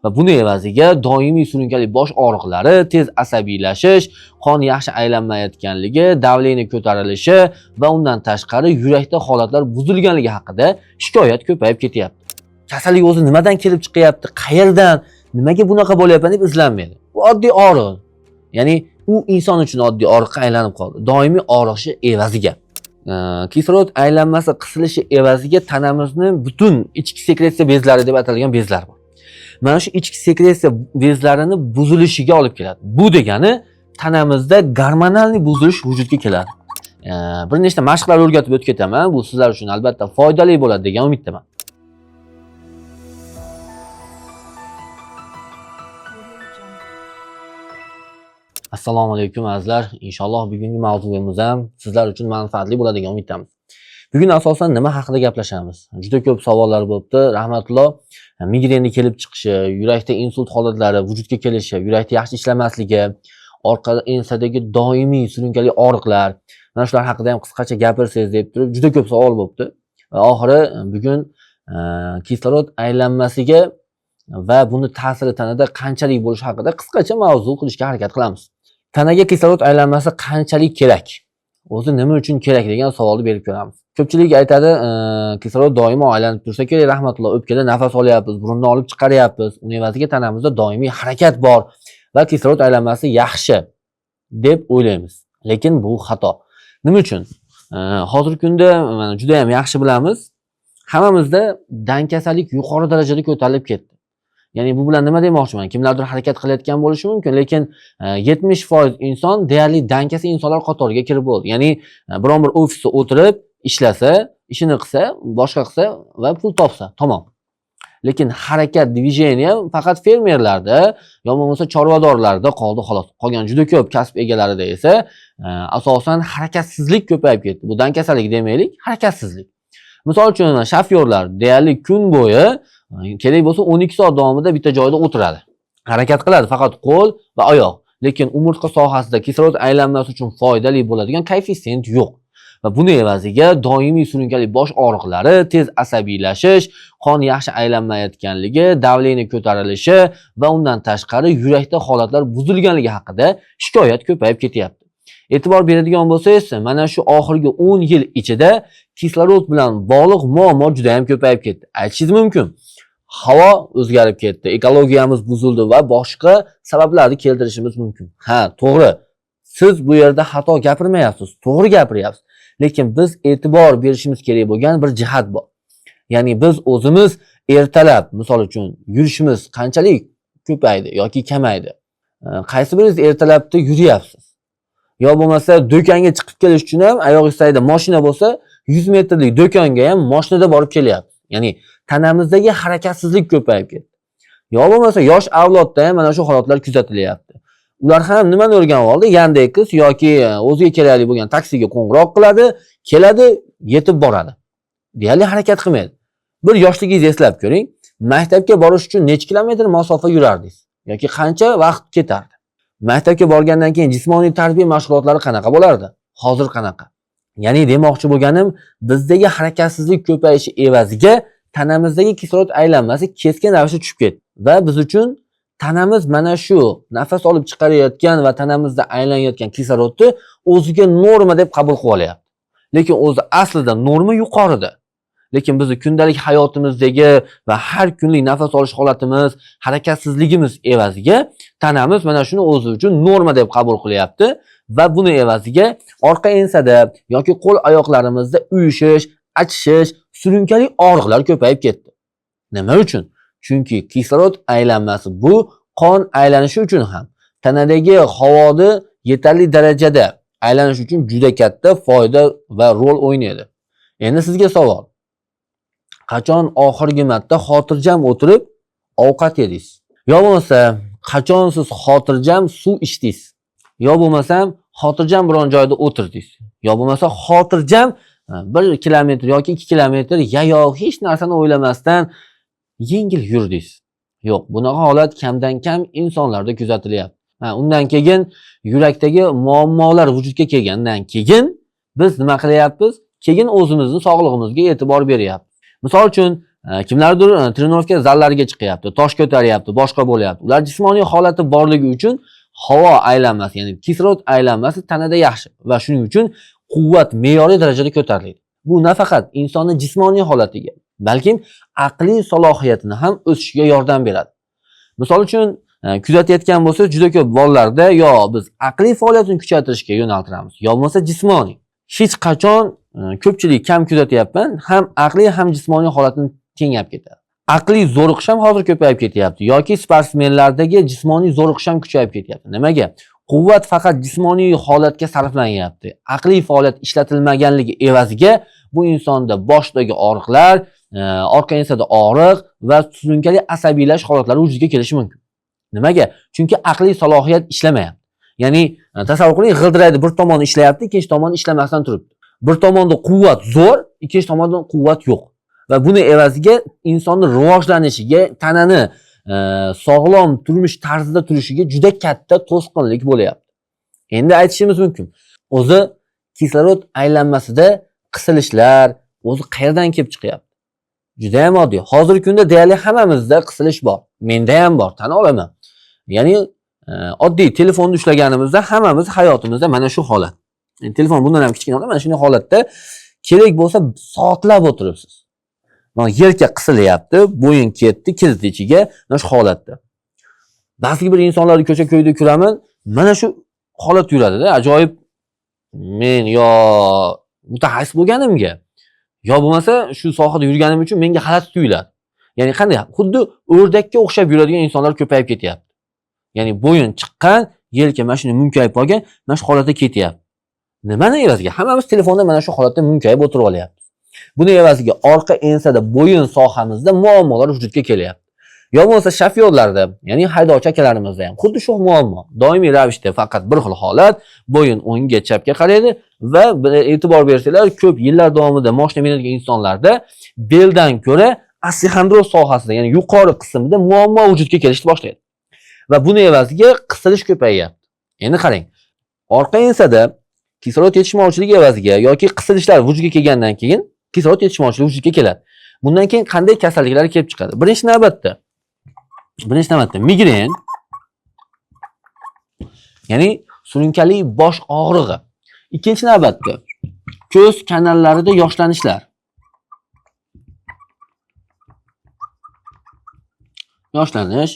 va buni evaziga doimiy surunkali bosh og'riqlari, tez asabiylashish, qon yaxshi aylanmayotganligi, davleniya ko'tarilishi va undan tashqari yurakda holatlar buzilganligi haqida shikoyat ko'payib ketyapti. Kasallik o'zi nimadan kelib chiqyapti, qayerdan, nimaga bunaqa bo'lyapti deb izlanmaydi. Bu oddiy og'riq. Ya'ni u inson uchun oddiy og'riqqa aylanib qoldi. Doimiy og'riqshi evaziga. Kislorod aylanmasi qisilishi evaziga tanamizni butun ichki sekresiya bezlari deb atalgan bezlar bor. Mana shu ichki sekresiya bezlarini buzilishiga olib keladi. Bu degani tanamizda gormonalniy buzilish vujudga keladi. Bir nechta mashqlar o'rgatib o'tib ketaman. Bu sizlar uchun albatta foydali bo'ladi degan umiddaman. Assalomu alaykum azizlar. Inshaalloh bugungi mavzuimiz ham sizlar uchun manfaatli bo'ladigan umiddamiz. Bugun asosan nima haqida gaplashamiz? Juda ko'p savollar bo'libdi. Rahmatulloh, migrenni kelib chiqishi, yurakda insult holatlari vujudga kelishi, yurakda yaxshi ishlamasligi, orqa ensadagi doimiy surunkali og'riqlar, mana shular haqida ham qisqacha gapirsangiz deb turib juda ko'p savol bo'libdi. Va oxiri bugun kislorod aylanmasiga va buni ta'siri tanada qanchalik bo'lishi haqida qisqacha mavzu qilishga harakat qilamiz. Tanaga kislorod aylanmasi qanchalik kerak? O'zi nima uchun kerak degan savolni berib ko'ramiz. Ko'pchilik aytadi, kislorod doimo aylanib tursa kerak, rahmatulloh, o'pkada nafas olyapmiz, burundan olib chiqaryapmiz, uning evaziga tanamizda doimiy harakat bor va kislorod aylanmasi yaxshi deb o'ylaymiz. Lekin bu xato. Nima uchun? Hozirgi kunda mana juda ham yaxshi bilamiz, hammamizda dangasalik yuqori darajada ko'tarilib ketdi. Ya'ni bu bilan nima demoqchiman? Kimlardir harakat qilayotgan bo'lishi mumkin, lekin 70% inson deyarli dangasa insonlar qatoriga kirib bo'ldi. Ya'ni biron bir ofisda o'tirib ishlasa, ishini qilsa, boshqa qilsa va pul topsa, tamom. Lekin harakat, dvijeniya faqat fermerlarda, yo bo'lmasa chorvadorlarda qoldi xolos. Qolgan juda ko'p kasb egalarida esa asosan harakatsizlik ko'payib ketdi. Bu dangasalik demaylik, harakatsizlik. Misol uchun shofyorlar deyarli kun bo'yi kerak bo'lsa 12 soat davomida bitta joyda o'tiradi. Harakat qiladi faqat qo'l va oyoq. Lekin umurtqa sohasida kislorod aylanmasi uchun foydali bo'ladigan koeffitsient yo'q. Va buni evaziga doimiy surunkali bosh og'riqlari, tez asabiylashish, qon yaxshi aylanmayotganligi, davleniya ko'tarilishi va undan tashqari yurakda holatlar buzilganligi haqida shikoyat ko'payib ketyapti. E'tibor beradigan bo'lsangiz, mana shu oxirgi 10 yil ichida kislorod bilan bog'liq muammo juda ham ko'payib ketdi. Aytishingiz mumkin. Havo o'zgarib ketdi, ekologiyamiz buzildi va boshqa sabablarni keltirishimiz mumkin. Ha, to'g'ri. Siz bu yerda xato gapirmayapsiz, to'g'ri gapiryapsiz. Lekin biz e'tibor berishimiz kerak bo'lgan bir jihat bor. Ya'ni biz o'zimiz ertalab, misol uchun, yurishimiz qanchalik ko'paydi yoki kamaydi? Qaysi biringiz ertalabda yuryapsiz? Yo bo'lmasa do'konga chiqib kelish uchun ham oyog'ingizda mashina bo'lsa, 100 metrlik do'konga ham mashinada borib kelyapsiz. Ya'ni tanamizdagi harakatsizlik ko'payib ketdi. Yo bo'lmasa yosh avlodda ham mana shu holatlar kuzatilyapti. Ular ham nimani o'rganib oldi? Yandex yoki o'ziga kerakli bo'lgan taksiga qo'ng'iroq qiladi, keladi, yetib boradi. Deyarli harakat qilmaydi. Bir yoshligingizni eslab ko'ring, maktabga borish uchun necha kilometr masofa yurardingiz yoki qancha vaqt ketardi? Maktabga borgandan keyin jismoniy tarbiya mashg'ulotlari qanaqa bo'lardi? Hozir qanaqa? Ya'ni demoqchi bo'lganim, bizdagi harakatsizlik ko'payishi evaziga tanamizdagi kislorod aylanmasi keskin ravishda tushib ketdi va biz uchun tanamiz mana shu nafas olib chiqarayotgan va tanamizda aylanayotgan kislorodni o'ziga norma deb qabul qilib olyapti. Lekin o'zi aslida norma yuqorida. Lekin bizning kundalik hayotimizdagi va har kunlik nafas olish holatimiz, harakatsizligimiz evaziga tanamiz mana shuni o'zi uchun norma deb qabul qilyapti va buni evaziga orqa ensada yoki qo'l oyoqlarimizda uyushish, achishish, surunkali og'riqlar ko'payib ketdi. Nima uchun? Chunki kislorod aylanmasi bu qon aylanishi uchun ham tanadagi havoni yetarli darajada aylanish uchun juda katta foyda va rol o'ynaydi. Endi sizga savol. Qachon oxirgi marta xotirjam o'tirib ovqat yedingiz? Yo bo'lmasa, qachon siz xotirjam suv ichdingiz? Yo bo'lmasam, xotirjam biron joyda o'tirdingiz? Yo bo'lmasa, xotirjam 1 kilometr yoki 2 kilometr yayoq hech narsani o'ylamasdan yengil yurdingiz? Yo'q, bunaqa holat kamdan kam insonlarda kuzatilyapti. Undan keyin yurakdagi muammolar vujudga kelgandan keyin biz nima qilyapmiz? Keyin o'zimizning sog'lig'imizga e'tibor beryapmiz. Misol uchun, kimlardir trenovka zallariga chiqyapti, tosh ko'taryapti, boshqa bo'lyapti. Ular jismoniy holati borligi uchun havo aylanmasi, ya'ni kislorod aylanmasi tanada yaxshi va shuning uchun quvvat me'yoriy darajada ko'tariladi. Bu nafaqat insonning jismoniy holatiga, balki aqliy salohiyatini ham o'sishiga yordam beradi. Misol uchun kuzatayotgan bo'lsa, juda ko'p bolalarda yo biz aqliy faoliyatini kuchaytirishga yo'naltiramiz, yo bo'lmasa jismoniy. Hech qachon ko'pchilik kam kuzatyapman, ham aqliy ham jismoniy holatini tengab ketadi. Aqliy zo'riqish ham hozir ko'payib ketyapti yoki sportsmenlardagi jismoniy zo'riqish ham kuchayib ketyapti. Nimaga? Quvvat faqat jismoniy holatga sarflanyapti. Aqliy faoliyat ishlatilmaganligi evaziga bu insonda boshdagi og'riqlar, orqa ensada og'riq va surunkali asabiylash holatlari vujudga kelishi mumkin. Nimaga? Chunki aqliy salohiyat ishlamayapti. Ya'ni tasavvur qiling, g'ildiraydi bir tomoni ishlayapti, ikkinchi tomoni ishlamasdan turibdi. Bir tomonda quvvat zo'r, ikkinchi tomonda quvvat yo'q. Va buni evaziga insonning rivojlanishiga, tanani sog'lom turmush tarzida turishiga juda katta to'sqinlik bo'lyapti. Endi aytishimiz mumkin, o'zi kislorod aylanmasida qisilishlar o'zi qayerdan kelib chiqyapti? Juda ham oddiy. Hozirgi kunda deyarli hammamizda qisilish bor. Menda ham bor, tan olaman. Ya'ni oddiy telefonni ushlaganimizda hammamiz hayotimizda mana shu holat. Telefon bundan ham kichkina, mana shunday holatda kerak bo'lsa soatlab o'tiribsiz. Mana yelka qisilyapti, bo'yin ketdi, kirdi ichiga, mana shu holatda. Ba'zi bir insonlarni ko'cha-ko'yda ko'raman, mana shu holat yuradi-da, ajoyib. Men yo mutaxassis bo'lganimga, yo bo'lmasa shu sohada yurganim uchun menga g'alati tuyuladi. Ya'ni qanday? Xuddi o'rdakka o'xshab yuradigan insonlar ko'payib ketyapti. Ya'ni bo'yin chiqqan, yelka mana shuni munkayib qolgan, mana shu holatda ketyapti. Nimani evaziga? Hammamiz telefonda mana shu holatda munkayib o'tirib olyapmiz. Buni evaziga orqa ensada bo'yin sohamizda muammolar vujudga kelyapti. Yo bo'lmasa shofyorlarda, ya'ni haydovchi akalarimizda ham xuddi shu muammo. Doimiy ravishda faqat bir xil holat, bo'yin o'ngga chapga qaraydi va e'tibor bersanglar, ko'p yillar davomida mashina minadigan insonlarda beldan ko'ra osteoxondroz sohasida, ya'ni yuqori qismida muammo vujudga kelishni boshlaydi. Va buni evaziga qisilish ko'payyapti. Endi qarang, orqa ensada kislorod yetishmovchiligi evaziga yoki qisilishlar vujudga kelgandan keyin kislorod yetishmovchiligi vujudga keladi. Bundan keyin qanday kasalliklar kelib chiqadi? Birinchi navbatda migren, ya'ni surunkali bosh og'rig'i. Ikkinchi navbatda ko'z kanallarida yoshlanishlar. Yoshlanish.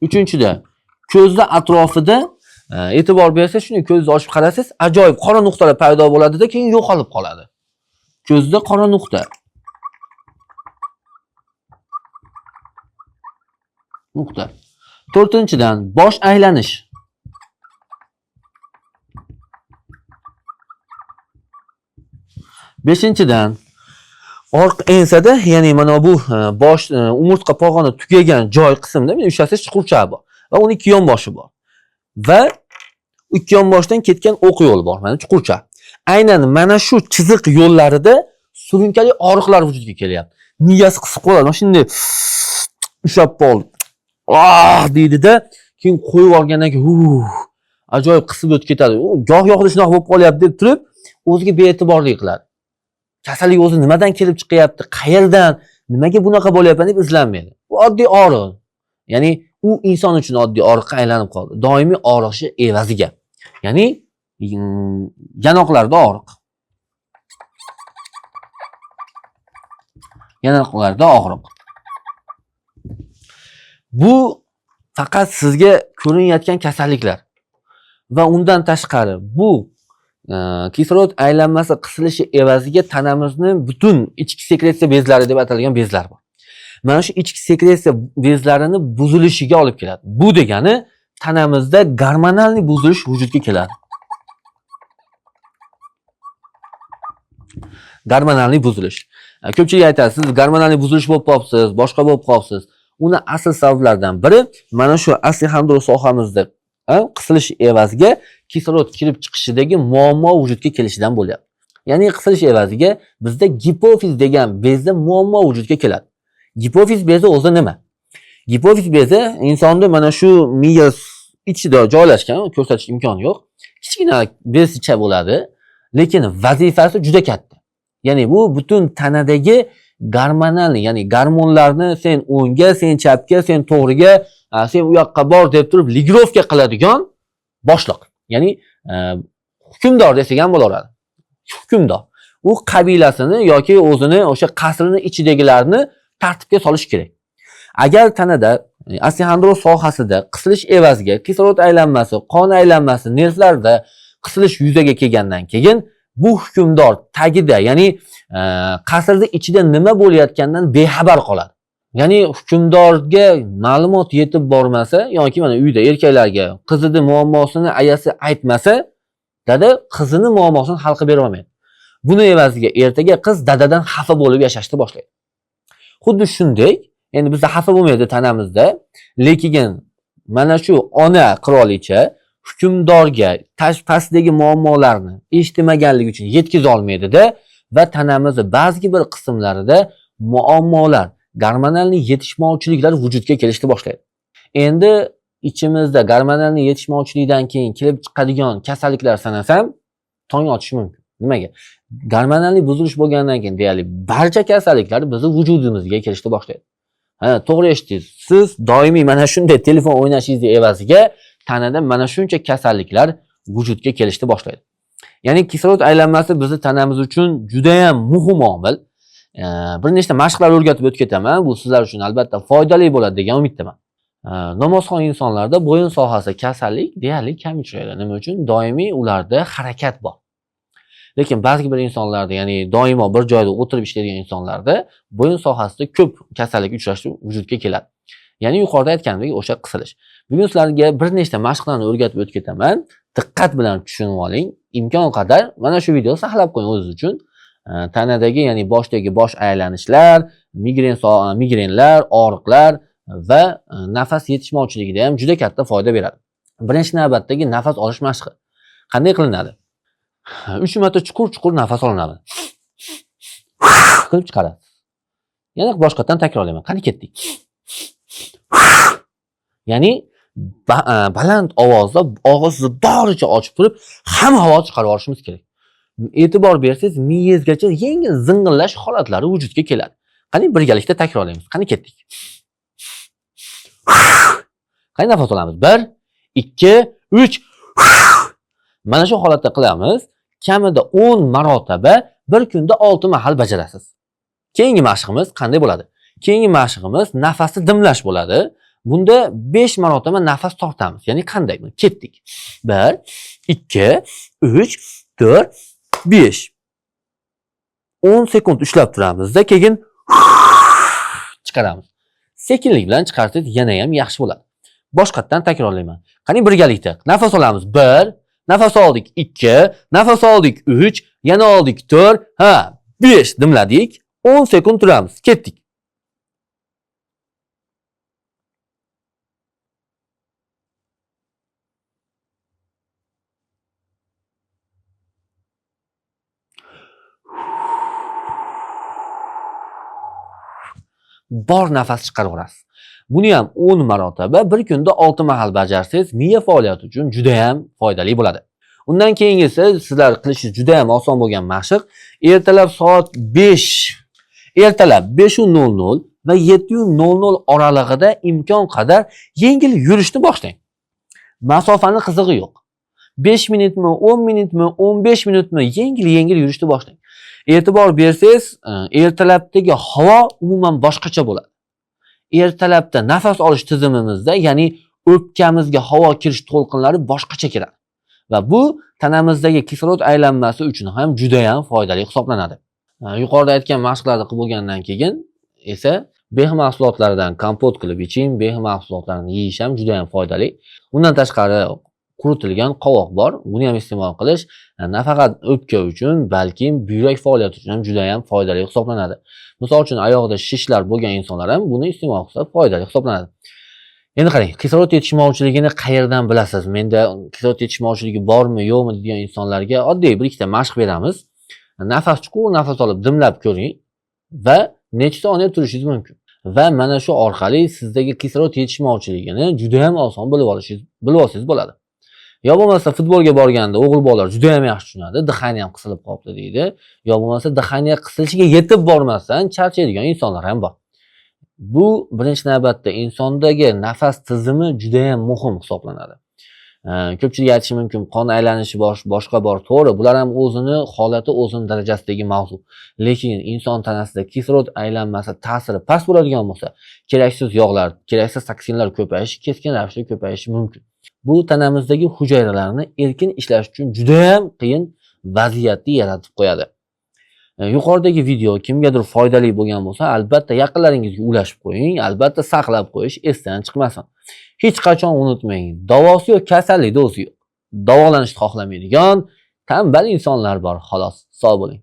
Uchinchida ko'zda atrofida e'tibor bersangiz, shuni ko'zni ochib qarasangiz, ajoyib qora nuqtalar paydo bo'ladi-da, keyin yo'qolib qoladi. Ko'zda qora nuqta. To'rtinchidan bosh aylanish. Beshinchidan orqa ensada, ya'ni mana bu bosh umurtqa pog'oni tugagan joy qismida ushlasangiz chuqurcha bor va uning ikki yonboshi bor. Va ikki yonboshdan ketgan o'q yo'l bor, mana chuqurcha. Aynan mana shu chiziq yo'llarida surunkali og'riqlar vujudga kelyapti. Miyasi qisib qoladi. Mana shunday ushlab qoldi. Deydi-da, keyin qo'yib olgandan keyin ajoyib qisib o'tib ketadi. Goh-gohida shunaqa bo'lib qolyapti deb turib, o'ziga be'tiborlik qiladi. Kasallik o'zi nimadan kelib chiqyapti, qayerdan, nimaga bunaqa bo'lyapti deb izlanmaydi. Bu oddiy og'riq. Ya'ni u inson uchun oddiy og'riqqa aylanib qoldi. Doimiy og'riqshi evaziga. Ya'ni yanoqlarda og'riq. Yanoqlarda og'riq. Bu faqat sizga ko'rinayotgan kasalliklar. Va undan tashqari bu kislorod aylanmasi qisilishi evaziga tanamizning butun ichki sekresiya bezlari deb atalgan bezlar bor. Mana shu ichki sekresiya bezlarini buzilishiga olib keladi. Bu degani tanamizda gormonal buzilish vujudga keladi. Gormonal buzilish. Ko'pchilik aytadi, siz gormonal buzilish bo'lib qolibsiz, boshqa bo'lib qolibsiz. Uni asl sabablardan biri mana shu osteoxondroz sohamizda qisilish evaziga kislorod kirib chiqishidagi muammo vujudga kelishidan bo'lyapti. Ya'ni qisilish evaziga bizda gipofiz degan bezda muammo vujudga keladi. Gipofiz bezi o'zi nima? Gipofiz bezi insonda mana shu miya ichida joylashgan, ko'rsatish imkoni yo'q. Kichkina bezcha bo'ladi, lekin vazifasi juda katta. Ya'ni bu butun tanadagi gormonal, ya'ni gormonlarni sen o'ngga, sen chapga, sen to'g'riga, sen u yoqqa bor deb turib ligrovka qiladigan boshliq. Ya'ni hukmdor desak ham bo'laveradi. Hukmdor. U qabilasini yoki o'zini o'sha qasrining ichidagilarni tartibga solish kerak. Agar tanada osteoxondroz sohasida qisilish evaziga kislorod aylanmasi, qon aylanmasi, nervlarda qisilish yuzaga kelgandan keyin bu hukmdor tagida, ya'ni qasrning ichida nima bo'layotganidan bexabar qoladi. Ya'ni hukmdorga ma'lumot yetib bormasa yoki mana uyda erkaklarga qizining muammosini ayasi aytmasa, dada qizining muammosini hal qilib bera olmaydi. Buni evaziga ertaga qiz dadadan xafa bo'lib yashashni boshlaydi. Xuddi shunday, endi bizda xafa bo'lmaydi tanamizda, lekin mana shu ona qirolicha hukmdorga pastdagi muammolarni eshitmaganligi uchun yetkiza olmaydi-da va tanamizni ba'zi bir qismlarida muammolar, gormonalniy yetishmovchiliklar vujudga kelishni boshlaydi. Endi ichimizda gormonalniy yetishmovchilikdan keyin kelib chiqadigan kasalliklar sanasam tong otishi mumkin. Nimaga? Gormonalniy buzilish bo'lgandan keyin deyarli barcha kasalliklar bizning vujudimizga kelishni boshlaydi. To'g'ri eshitdingiz. Siz doimiy mana shunday telefon o'ynashingiz evaziga tanada mana shuncha kasalliklar vujudga kelishni boshlaydi. Ya'ni kislorod aylanmasi bizning tanamiz uchun juda ham muhim omil. Bir nechta mashqlar o'rgatib o'tib ketaman. Bu sizlar uchun albatta foydali bo'ladi degan umiddaman. Namozxon insonlarda bo'yin sohasi kasallik deyarli kam uchraydi. Nima uchun? Doimiy ularda harakat bor. Lekin ba'zi bir insonlarda, ya'ni doimo bir joyda o'tirib ishlaydigan insonlarda bo'yin sohasida ko'p kasallik uchrashi vujudga keladi. Ya'ni yuqorida aytgandek o'sha qisilish. Bugun sizlarga bir nechta mashqlarni o'rgatib o'tib ketaman. Diqqat bilan tushunib oling. Imkon qadar mana shu videoni saqlab qo'ying o'zingiz uchun. Tanadagi, ya'ni boshdagi bosh aylanishlar, migrenlar, og'riqlar va nafas yetishmovchiligida ham juda katta foyda beradi. Birinchi navbatdagi nafas olish mashqi. Qanday qilinadi? 3 marta chuqur nafas olinadi. Qilib chiqaradi. Yana boshqatdan takrorlayman. Qani ketdik. Ya'ni baland ovozda og'izni boricha ochib turib, hamma havo chiqarib olishimiz kerak. E'tibor bersangiz, miyangizgacha yengil zing'illash holatlari vujudga keladi. Qani birgalikda takrorlaymiz. Qani ketdik. Qani nafas olamiz. 1, 2, 3. Mana shu holatda qilamiz. Kamida 10 marotaba bir kunda 6 mahal bajarasiz. Keyingi mashqimiz qanday bo'ladi? Keyingi mashqimiz nafasni dimlash bo'ladi. Bunda 5 marotaba nafas tortamiz. Ya'ni qanday? Ketdik. 1, 2, 3, 4, 5. 10 sekund ushlab turamizda, keyin chiqaramiz. Sekinlik bilan chiqarsangiz yana ham yaxshi bo'ladi. Boshqatdan takrorlayman. Qani birgalikda. Nafas olamiz. 1, nafas oldik 2, nafas oldik 3, yana oldik 4, 5 dimladik. 10 sekund turamiz. Ketdik. Bor nafas chiqaraverasiz. Buni ham 10 marotaba bir kunda 6 mahal bajarsangiz, miya faoliyati uchun juda ham foydali bo'ladi. Undan keyingisi sizlar qilishingiz juda ham oson bo'lgan mashq. Ertalab soat 5, ertalab 5:00 va 7:00 oralig'ida imkon qadar yengil yurishni boshlang. Masofani qizig'i yo'q. 5 minutmi, 10 minutmi, 15 minutmi yengil yurishni boshlang. E'tibor bersangiz, ertalabdagi havo umuman boshqacha bo'ladi. Ertalabda nafas olish tizimimizda, ya'ni o'pkamizga havo kirish to'lqinlari boshqacha kiradi. Va bu tanamizdagi kislorod aylanmasi uchun ham juda ham foydali hisoblanadi. Yuqorida aytgan mashqlarni qilib bo'lgandan keyin esa behi mahsulotlaridan kompot qilib iching, behi mahsulotlarini yeyish ham juda ham foydali. Undan tashqari quritilgan qovoq bor. Buni ham iste'mol qilish nafaqat o'pka uchun, balki buyrak faoliyati uchun ham juda ham foydali hisoblanadi. Misol uchun oyog'ida shishlar bo'lgan insonlar ham buni iste'mol qilsa foydali hisoblanadi. Endi qarang, kislorod yetishmovchiligini qayerdan bilasiz? Menda kislorod yetishmovchiligi bormi, yo'qmi degan insonlarga oddiy bir ikkita mashq beramiz. Nafas chuqur nafas olib dimlab ko'ring va necha soniya turishingiz mumkin. Va mana shu orqali sizdagi kislorod yetishmovchiligini juda ham oson bilib olsangiz bo'ladi. Yo bo'lmasa futbolga borganda o'g'il bolalar juda ham yaxshi tushunadi. Dihani ham qisilib qolibdi deydi. Yo bo'lmasa dihani qisilishiga yetib bormasdan charchaydigan insonlar ham bor. Bu birinchi navbatda insondagi nafas tizimi juda ham muhim hisoblanadi. Ko'pchilik aytishi mumkin, qon aylanishi boshqa bor, to'g'ri, bular ham o'zini holati, o'zini darajasidagi mavzu. Lekin inson tanasida kislorod aylanmasi ta'siri past bo'ladigan bo'lsa, keraksiz yog'lar, keraksiz toksinlar ko'payishi, keskin ravishda ko'payishi mumkin. Bu tanamizdagi hujayralarni erkin ishlash uchun juda ham qiyin vaziyatni yaratib qo'yadi. Yuqoridagi video kimgadir foydali bo'lgan bo'lsa, albatta yaqinlaringizga ulashib qo'ying, albatta saqlab qo'yish esdan chiqmasin. Hech qachon unutmang, davosi yo'q, kasallikda o'zi yo'q. Davolanishni xohlamaydigan, tanbal insonlar bor, xolos. Sog' bo'ling.